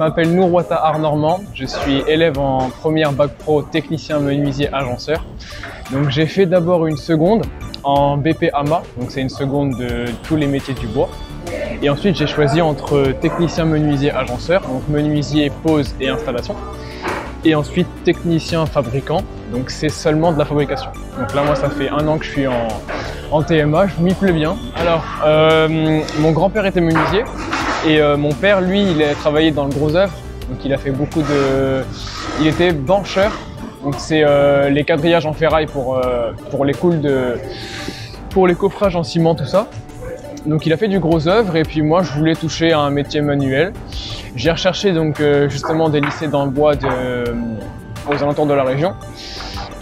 m'appelle Nourwata Arnormand, je suis élève en première bac pro technicien menuisier agenceur. Donc j'ai fait d'abord une seconde en BP AMA, donc c'est une seconde de tous les métiers du bois. Et ensuite j'ai choisi entre technicien menuisier agenceur, donc menuisier, pose et installation. Et ensuite technicien fabricant, donc c'est seulement de la fabrication. Donc là moi ça fait 1 an que je suis en TMA, je m'y plais bien. Alors mon grand-père était menuisier et mon père lui il a travaillé dans le gros œuvre, donc il a fait beaucoup de... Il était bancheur, donc c'est les quadrillages en ferraille pour les coules pour les coffrages en ciment, tout ça. Donc il a fait du gros œuvre et puis moi je voulais toucher à un métier manuel. J'ai recherché donc justement des lycées dans le bois aux alentours de la région.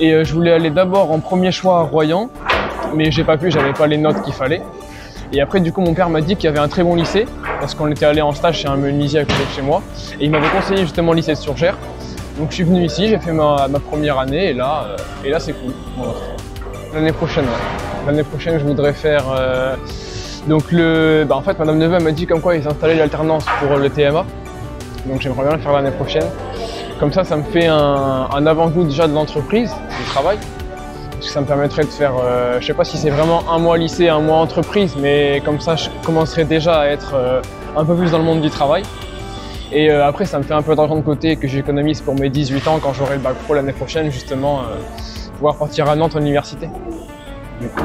Et je voulais aller d'abord en premier choix à Royan, mais j'ai pas pu, j'avais pas les notes qu'il fallait. Et après du coup mon père m'a dit qu'il y avait un très bon lycée, parce qu'on était allé en stage chez un menuisier à côté de chez moi. Et il m'avait conseillé justement le lycée de Surgères. Donc je suis venu ici, j'ai fait ma première année et là c'est cool. Voilà. L'année prochaine, ouais. L'année prochaine je voudrais faire... Donc en fait Madame Neveu m'a dit comme quoi ils installaient l'alternance pour le TMA. Donc j'aimerais bien le faire l'année prochaine. Comme ça me fait un avant-goût déjà de l'entreprise, du travail. Parce que ça me permettrait de faire, je sais pas si c'est vraiment 1 mois lycée, 1 mois entreprise, mais comme ça je commencerai déjà à être un peu plus dans le monde du travail. Et après ça me fait un peu d'argent de côté que j'économise pour mes 18 ans quand j'aurai le bac pro l'année prochaine, justement pouvoir partir à Nantes en université. Du coup,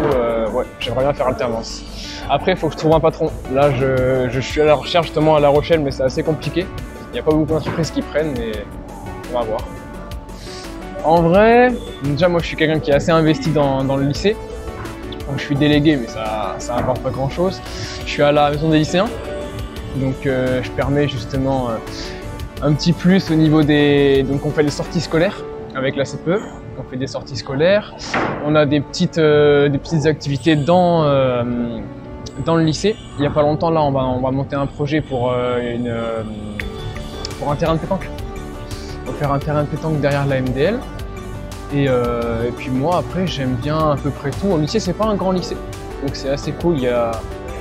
ouais, j'aimerais bien faire alternance. Après, il faut que je trouve un patron. Là, je suis à la recherche justement à La Rochelle, mais c'est assez compliqué. Il n'y a pas beaucoup d'entreprises qui prennent, mais on va voir. En vrai, déjà moi je suis quelqu'un qui est assez investi dans le lycée. Donc je suis délégué, mais ça n'apporte pas grand chose. Je suis à la maison des lycéens. Donc je permets justement un petit plus au niveau des... Donc on fait des sorties scolaires avec la CPE. On fait des sorties scolaires. On a des petites activités dans le lycée. Il n'y a pas longtemps, là, on va monter un projet pour un terrain de pétanque. On va faire un terrain de pétanque derrière la MDL. Et puis moi, après, j'aime bien à peu près tout. Au lycée, c'est pas un grand lycée, donc c'est assez cool. Il y a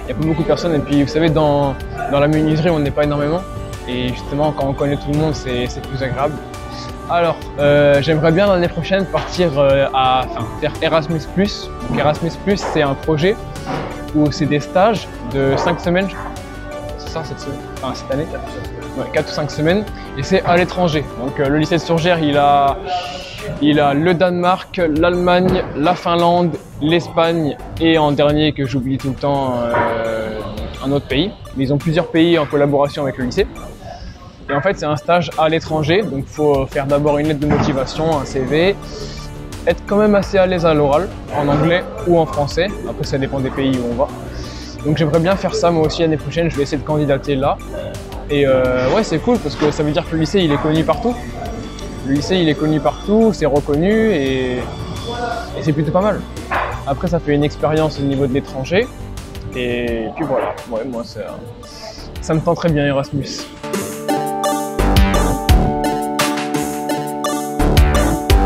pas beaucoup de personnes. Et puis, vous savez, dans la menuiserie, on n'est pas énormément. Et justement, quand on connaît tout le monde, c'est plus agréable. Alors, j'aimerais bien l'année prochaine partir faire Erasmus+. Donc Erasmus+, c'est un projet où c'est des stages de 5 semaines, je crois. C'est ça, cette année, 4 ou 5 semaines, et c'est à l'étranger. Donc le lycée de Surgères, il a le Danemark, l'Allemagne, la Finlande, l'Espagne et en dernier, que j'oublie tout le temps, un autre pays. Mais ils ont plusieurs pays en collaboration avec le lycée. Et en fait, c'est un stage à l'étranger, donc il faut faire d'abord une lettre de motivation, un CV, être quand même assez à l'aise à l'oral, en anglais ou en français. Après, ça dépend des pays où on va. Donc j'aimerais bien faire ça moi aussi l'année prochaine, je vais essayer de candidater là. Et ouais, c'est cool parce que ça veut dire que le lycée, il est connu partout. Le lycée, il est connu partout, c'est reconnu et c'est plutôt pas mal. Après, ça fait une expérience au niveau de l'étranger. Et puis voilà, ouais, moi, ça me tend très bien Erasmus.